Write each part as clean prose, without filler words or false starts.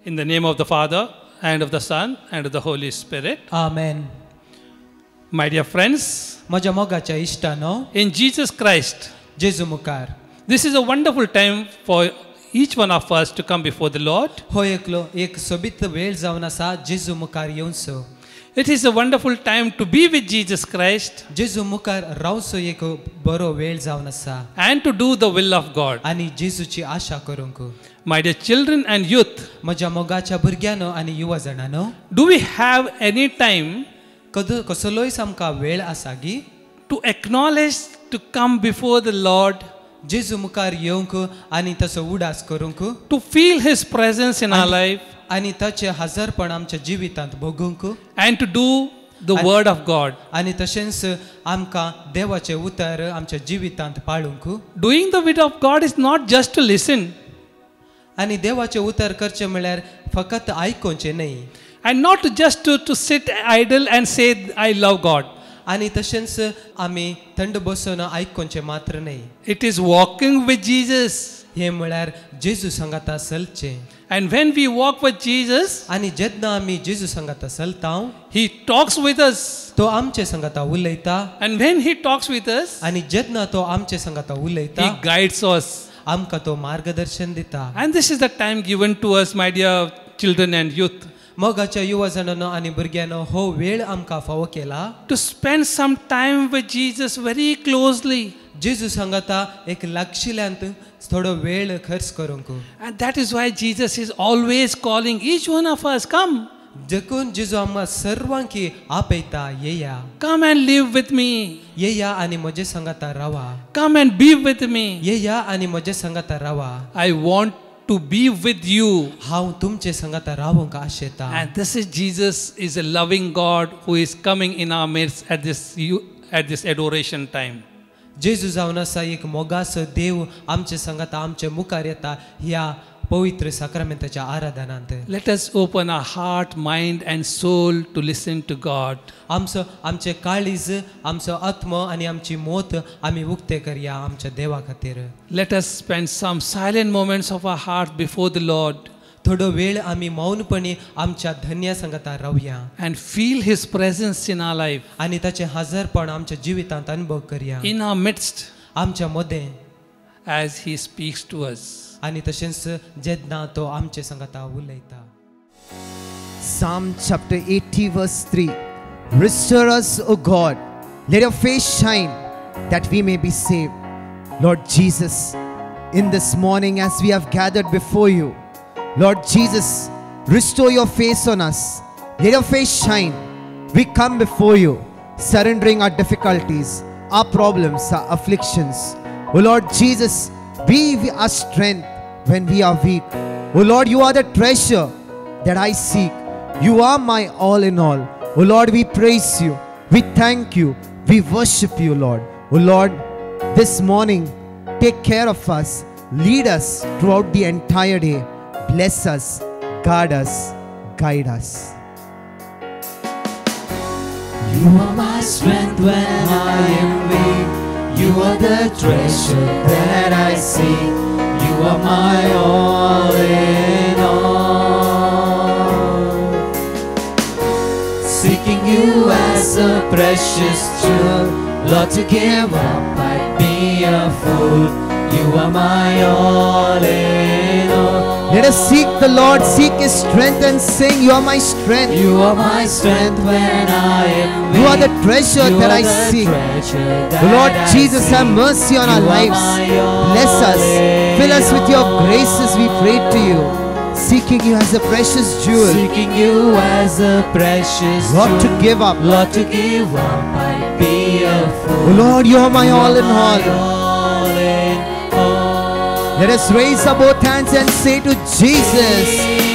In the name of the Father, and of the Son, and of the Holy Spirit. Amen. My dear friends, माझ्या मोगाच्या इष्टानो, in Jesus Christ, जेजू मुखार this is a wonderful time for each one of us to come before the Lord. हो एक सोबीत वेळ जावन आसा जेजू मुखार येवचो. It is a wonderful time to be with Jesus Christ जेजू मुखार रावचो एक बरो वेळ जावन आसा and to do the will of God. आनी जेजूची आशा करूंक. My dear children and youth, माझ्या मोगाच्या भुरग्यानो आनी युवा जणांनो, do we have any time कसलोय आमकां वेळ आसा गी to acknowledge to come before the Lord, जेजू मुखार येवंक आनी तसो उडास करूंक to feel His presence in our life, आनी ताचे हजरपण आमच्या जिवितांत भोगूंक and to do the word of God? आनी तशेंच आमकां देवाचे उतर आमच्या जिवितांत पाळूंक. Doing the will of God is not just to listen आनी देवाचे उतर करचे म्हळ्यार फकत आयकोवचे न्ही and not just to sit idle and say, I love God. आनी तशेंच आमी थंड बसून आयकोवचे मात्र न्ही. It is walking with Jesus. हे म्हळ्यार जेजू सांगाता चलचे. And when we walk with Jesus, आनी जेन्ना आमी जेजू सांगाता चलता He talks with us. तो आमचे सांगाता उलयता. And when He talks with us, आनी जेन्ना तो आमचे सांगाता उलयता He guides us. आमकां तो मार्गदर्शन दिता. And this is the time given to us, my dear children and youth, मोगाच्या युवा जणांनो आनी भुरग्यांनो हो वेळ आमकां फावो केला to spend some time with Jesus very closely. जेजू सांगाता एक लागशिल्यांत थोडो वेळ खर्च करूंक. And that is why Jesus is always calling each one of us, come, देखून जेजू आमकां सर्वांकी आपयता, येया come and live with me. येया आनी म्हजे सांगाता रावा. Come and be with me. येया आनी म्हजे सांगाता रावा. I want to be with you. हांव तुमचे सांगाता रावंक आशेता. And this is Jesus is a loving God who is coming in our midst at this adoration time. जेजू जावन आसा एक मोगास देव आमचे सांगाता आमचे मुखार येता ह्या पवित्र साक्रामेंताच्या आराधनांत. Let us open our heart, mind and soul to listen to God. आमचे काळीज, आमचो आत्म आनी आमची मोत आमी उक्ते करया आमच्या देवा खातीर. Let us spend some silent moments of our heart before the Lord थोडो वेळ आमी मौनपणी आमच्या धन्या सांगाता रावया and feel His presence in our life, आनी ताचे हजरपण आमच्या जिवितांत अनुभव करया in our midst, आमच्या मदें. as He speaks to us. आनी तशेंच जेन्ना तो आमचे सांगाता उलयता. Psalm chapter 80 verse 3. Restore us, O God, let your face shine that we may be saved. Lord Jesus, in this morning as we have gathered before you, Lord Jesus, restore your face on us. Let your face shine. We come before you, surrendering our difficulties, our problems, our afflictions. O Lord Jesus, be our strength when we are weak. O Lord, you are the treasure that I seek. You are my all in all. O Lord, we praise you. We thank you. We worship you, Lord. O Lord, this morning, take care of us. Lead us throughout the entire day. Bless us, guard us, guide us. You are my strength when I am weak. You are the treasure that I seek. You are my all in all. Seeking you as a precious jewel, Lord, to give up I'd be a fool. You are my all in all. Let us seek the Lord, seek His strength and sing, you are my strength. You are my strength when I am weak. You are the treasure that I seek. Lord Jesus, have mercy on our lives. Bless us. Fill us with your graces, we pray to you. Seeking you as a precious jewel. Seeking you as a precious Lord, jewel. to give up. Lord, to give up, I'd be a fool. Oh Lord, you are my all in all. All in all. Let us raise up both hands and say to Jesus,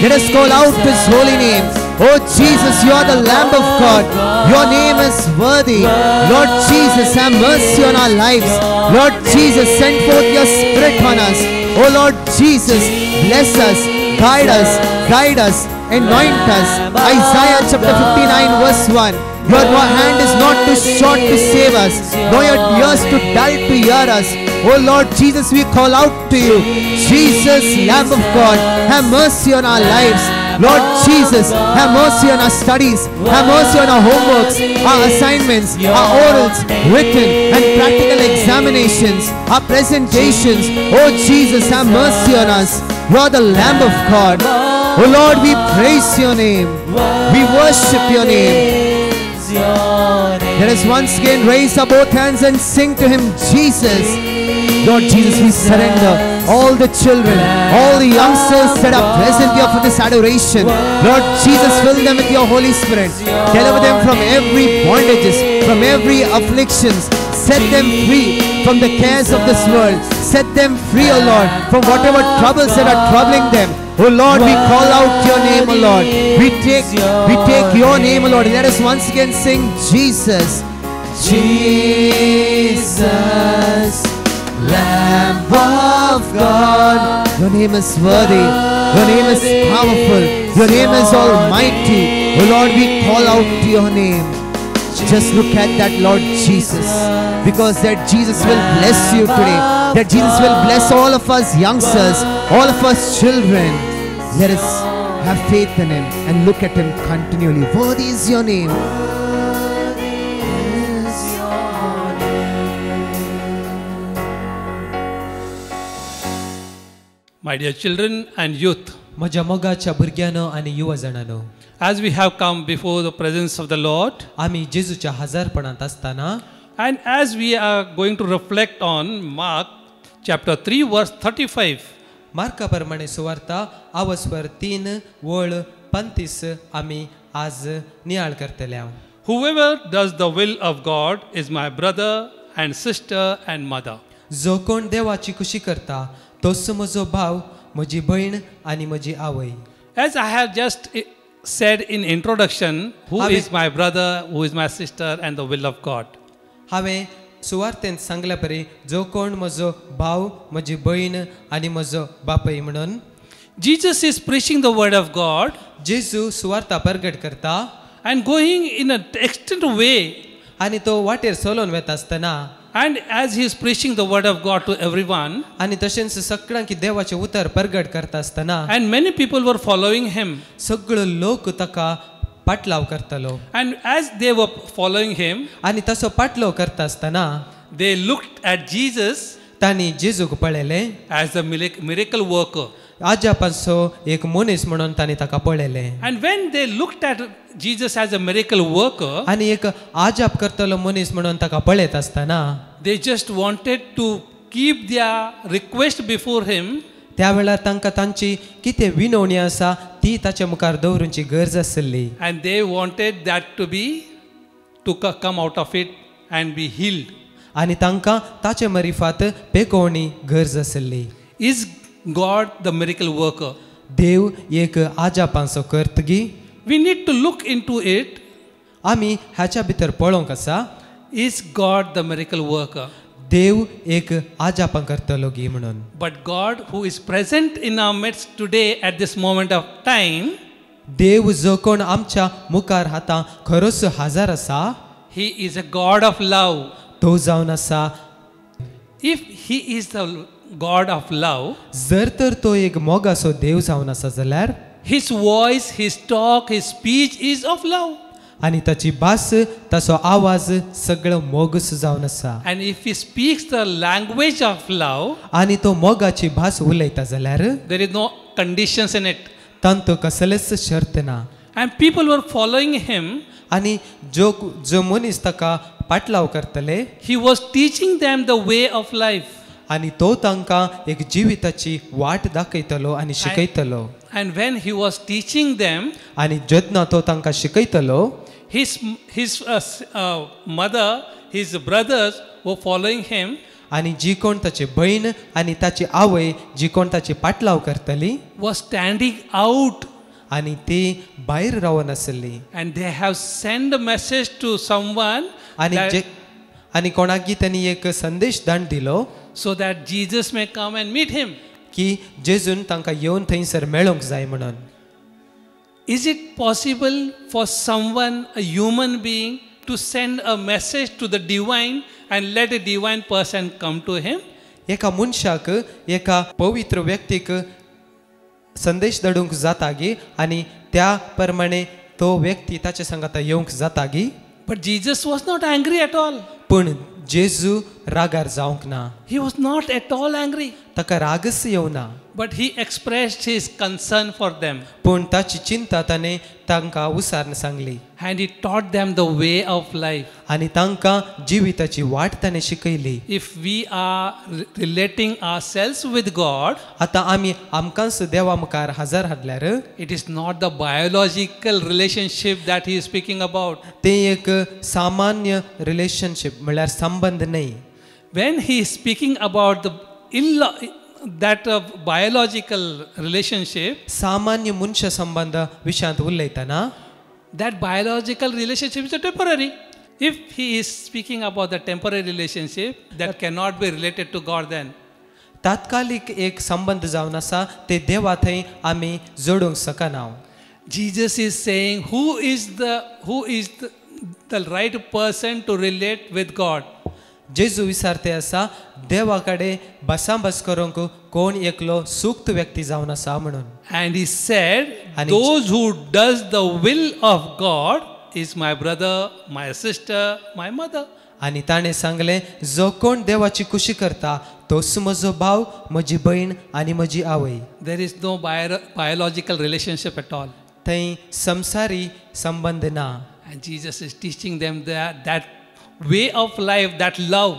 let us call out His holy name. Oh Jesus, you are the Lamb of God. Your name is worthy. Lord Jesus, have mercy on our lives. Lord Jesus, send forth your Spirit on us. Oh Lord Jesus, bless us, guide us, anoint us. Isaiah chapter 59 verse 1. Your hand is not too short to save us, nor your ears too dull to hear us. Oh Lord Jesus, we call out to you. Jesus, Lamb of God, have mercy on our lives. Lord Jesus, have mercy on our studies, have mercy on our homeworks, our assignments, our orals, written and practical examinations, our presentations. Oh Jesus, have mercy on us. You are the Lamb of God. Oh Lord, we praise your name. We worship your name. Let us once again raise our both hands and sing to him, Jesus. Lord Jesus, we surrender all the children, all the youngsters that are present here for this adoration. Lord Jesus, fill them with your Holy Spirit. Deliver them from every bondages, from every afflictions. Set them free from the cares of this world. Set them free, O Lord, from whatever troubles that are troubling them. Oh Lord, we call out your name, O Lord. We take your name, O Lord. Let us once again sing, Jesus. Jesus, Lamb of God. Your name is worthy. Your name is powerful. Your name is almighty. Oh Lord, we call out to your name. Just look at that, Lord Jesus, because that Jesus will bless you today. That Jesus will bless all of us youngsters, all of us children. Let us have faith in him and look at him continually. Worthy is your name. My dear children and youth, माझ्या मोगाच्या भुरग्यानो आणि युवजनांनो, as we have come before the presence of the Lord, आम्ही जेजूच्या हजारपणात असताना and as we are going to reflect on Mark chapter 3 verse 35, मार्काप्रमाणे सुवार्ता आवस्वर 3 वळ 35 आम्ही आज नियाळ करतल्या. whoever does the will of God is my brother and sister and mother. जो कोण देवाची खुशी करता तोच म्हजो भाव, म्हजी बहीण आणि म्हजी आवय. As I have just said in introduction, who Amen. is my brother, who is my sister and the will of God. हांवें सुवार्तेंत सांगल्या परी जो कोण म्हजो भाव, म्हजी बहीण आणि म्हजो बापय म्हणून Jesus is preaching the word of God जेजू सुवार्ता प्रगट करता and going in an extent way, आणि तो वाटेर चलोन वता आसतना and as he is preaching the word of God to everyone, आणि तशेंच सगळ्यांक देवाचे उतर प्रगट करता आसतना and many people were following him, सगळो लोक ताका पाटलाव करतालो. and as they were following him, आणि तसो पाटलाव करता आसतना they looked at Jesus तांणी जेजूक पळयले. as a miracle worker. आजापासो एक मनीस म्हणून तांणी ताका पळयले. And when they looked at Jesus as a miracle worker, आणि एक आजाप करतलो मनीस म्हणून ताका पळयत आसतना they just wanted to keep their request before him, त्या वेळार तांकां तांची कितें विनवणी आसा ती ताच्या मुखार दवरूंची गरज आसली. and they wanted that to come out of it and be healed. आणि तांकां ताचे मरिफात पेकोवणी गरज आसली. Is God the miracle worker? देव एक आजापांचो करतगी. We need to look into it. आमी हाच्या भितर पळोवंक आसा Is God the miracle worker? देव एक आजापां करतलो गी म्हणून. But God, who is present in our midst today at this moment of time, देव जो कोण आमच्या मुखार हातां खरोच हजर आसा He is a God of love. तो जावन आसा. If He is the God of love, जर तर तो एक मोगाचो देव जावन आसा जाल्यार His voice, His talk, His speech is of love. आणि ताची भास ताचो आवाज सगळो मोगस जावन आसा. And if He speaks the language of love, आणि तो मोगाची भास उलयता जाल्यार there is no conditions in it. तांतो कसलेच शर्त ना. And people were following Him. आणि जो मनीस ताका पाटलाव करतले He was teaching them the way of life. आणि तो तांकां एक जिविताची वाट दाखयतलो आणि शिकयतलो. And when He was teaching them, आणि जेन्ना तो तांकां शिकयतलो his mother, his brothers were following Him. आणि जी कोण ताची बहीण आणि ताची आवय जी कोण ताची पाटलाव करतली was standing out, आणि ती भायर रावन आसली. and they have sent a message to someone आणि कोणाकी त्यांनी एक संदेश धाड दिलो so that Jesus may come and meet him. की जेजून तांकां येवन थंयसर मेळोंक जाय म्हणून. is it possible for someone, a human being, to send a message to the divine and let a divine person come to him? एका मनशाक एका पवित्र व्यक्तीक संदेश धाडूंक जाता गी आनी त्या प्रमाणे तो व्यक्ती ताचे संगता येवंक जाता गी. But Jesus was not angry at all. पूण जेजू रागार जावंक ना. He was not at all angry. ताका रागच येवना. But he expressed his concern for them. पूण ताची चिंता ताणें तांकां उसारन Sangli. And he taught them the way of life. आनी तांकां जिविताची वाट ताणें शिकयली. If we are relating ourselves with God, आतां आमी आमकांच देवा मुखार हजर हाडल्यार it is not the biological relationship that he is speaking about. ते एक सामान्य रिलेशनशिप म्हळ्यार संबंध न्हय. When he is speaking about that biological relationship, सामान्य मनुष्य संबंध विशयांत उलयतना that biological relationship is a temporary. If he is speaking about the temporary relationship that cannot be related to God, then तात्कालिक एक संबंध जावन आसा ते देवा थंय आमी जोडूंक शकना. Jesus is saying who is the right person to relate with God. जेजू विचारते आसा देवा कडेन बसाबस करूंक कोण एकलो सूक्त व्यक्ती जावन आसा म्हणून. And he said, And those who does the will of God is my brother, my sister, my mother. आनी ताणें सांगलें जो कोण देवाची खुशी करता तोच म्हजो भाव, म्हजी भयण आनी म्हजी आवय. There is no biological relationship at all. थंय संसारी संबंध ना. And Jesus is teaching them that way of life, that love.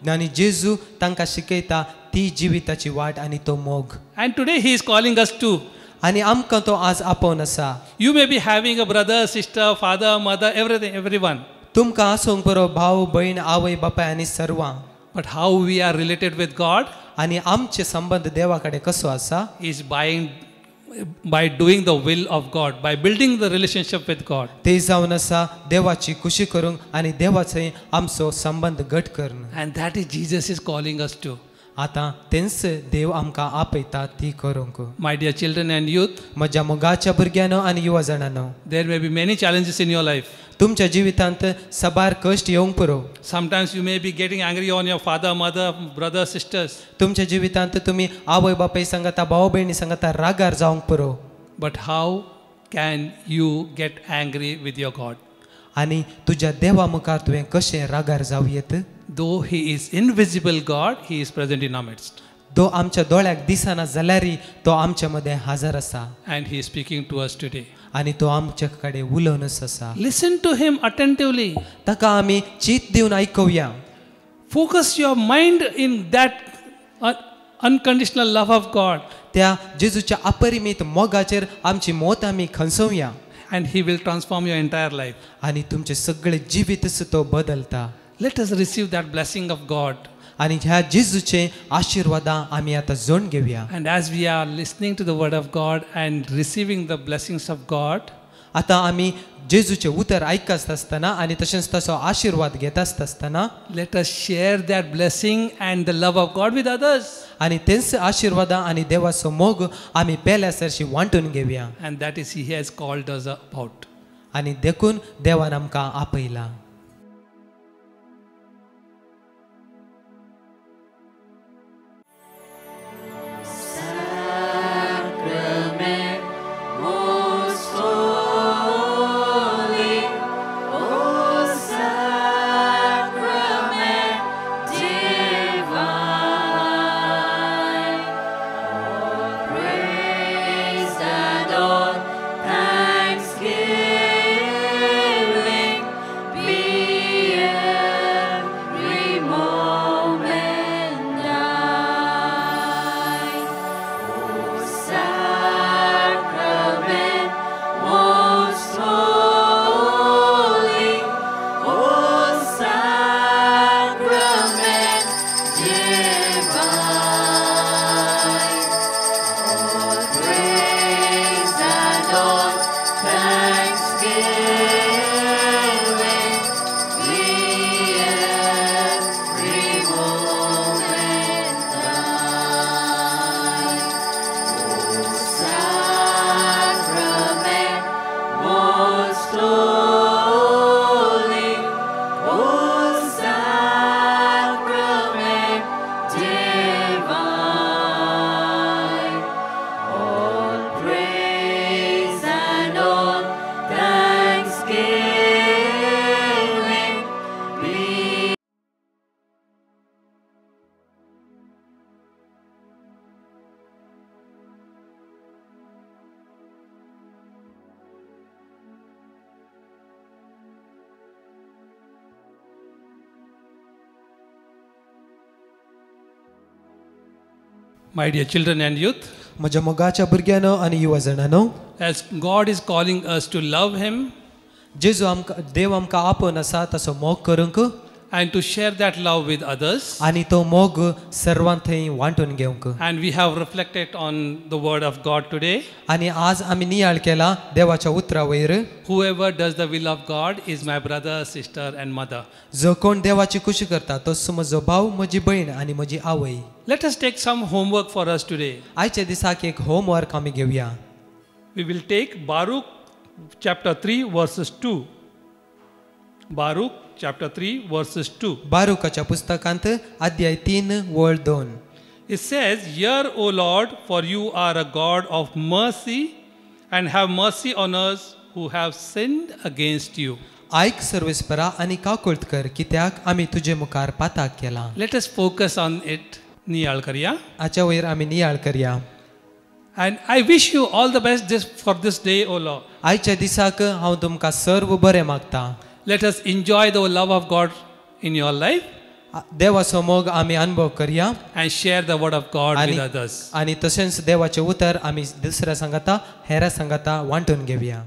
आनी जेजू तांकां शिकयता ती जिविताची वाट आनी तो मोग. And today he is calling us too. आनी आमकां तो आज आपोवन आसा. You may be having a brother, sister, father, mother, everyone. तुमकां आसूंक बरो भाव, भयण, आवय, बापाय आनी सर्वां. But how we are related with God आनी आमचे संबंध देवा कडेन कसो आसा is by doing the will of God, by building the relationship with God. ते जावन आसा देवाची खुशी करूंक आनी देवाचो आमचो संबंध घट करून. And that is Jesus is calling us to. आतां तेंच देव आमकां आपयता ती करूंक. My dear children and youth, म्हज्या मोगाच्या भुरग्यांनो आनी युवा जाणांनो, there may be many challenges in your life. तुमच्या जिवितांत सबार कश्ट येवंक पुरो. Sometimes you may be getting angry on your father, mother, brothers, sisters. तुमच्या जिवितांत तुमी आवय बापाय सांगता, भाव भयणी सांगता रागार जावंक पुरो. But how can you get angry with your God? आनी तुज्या देवा मुखार तुवें कशें रागार जावं येत? Though he is invisible God, he is present in our midst. तो आमच्या दोळ्याक दिसना जाल्यारय तो आमच्या मदें हजर आसा. And he is speaking to us today. आनी तो आमचे कडेन उलोवनच आसा. Listen to him attentively. ताका आमी चीत दिवन आयकुया. Focus your mind in that unconditional love of God. त्या जेजूच्या अपरिमीत मोगाचेर आमची मोत आमी खंचोवया. And he will transform your entire life. आनी तुमचे सगळे जिवीतच तो बदलता. Let us receive that blessing of God. आनी ह्या जेजूचे आशिर्वादां आमी आतां जोड घेवया. And as we are listening to the word of God and receiving the blessings of God, आतां आमी जेजूचे उतर आयकत आसतना आनी तशेंच ताचो आशिर्वाद घेत आसतना let us share that blessing and the love of God with others. आनी तेंच आशिर्वादां आनी देवाचो मोग आमी पेल्या सरशी वांटून घेवया. And that is he has called us about. आनी देखून देवान आमकां आपयला. Be My dear children and youth, म्हज्या मोगाच्या भुरग्यानो आनी युवा जाणांनो, as God is calling us to love Him जेजू आमकां देव आमकां आपोवन आसा तसो मोग करूंक and to share that love with others, आनी तो मोग सर्वां थंय वांटून घेवंक. and we have reflected on the word of God today. आनी आज आमी नियाळ केला देवाच्या उतरा वयर, Whoever does the will of God is my brother, sister and mother. जो कोण देवाची खुशी करता तो म्हजो भाव, म्हजी भयण आनी म्हजी आवय. Let us take some homework for us today. आयच्या दिसाक एक होमवर्क आमी घेवया. We will take Baruch chapter 3 verses 2. Baruch chapter 3 verses 2. बारुकाच्या पुस्तकांत अध्याय 3 वळ 2. It says, "Hear, O Lord, for you are a God of mercy, and have mercy on us who have sinned against you." आयक सर्वेस्परा आनी काकुळत कर, कित्याक आमी तुजे मुखार पाताक केला. Let us focus on it. नियाळ करूया. हाच्या वयर आमी नियाळ करया. And I wish you all the best for this day, O Lord. आयच्या दिसाक हांव तुमकां सर्व बरें मागता. Let us enjoy the love of God in your life देवाचो मोग आमी अनुभव करया and share the word of God with others. आनी तशेंच देवाचें उतर आमी दुसऱ्या सांगाता हेरा सांगाता वांटून घेवया.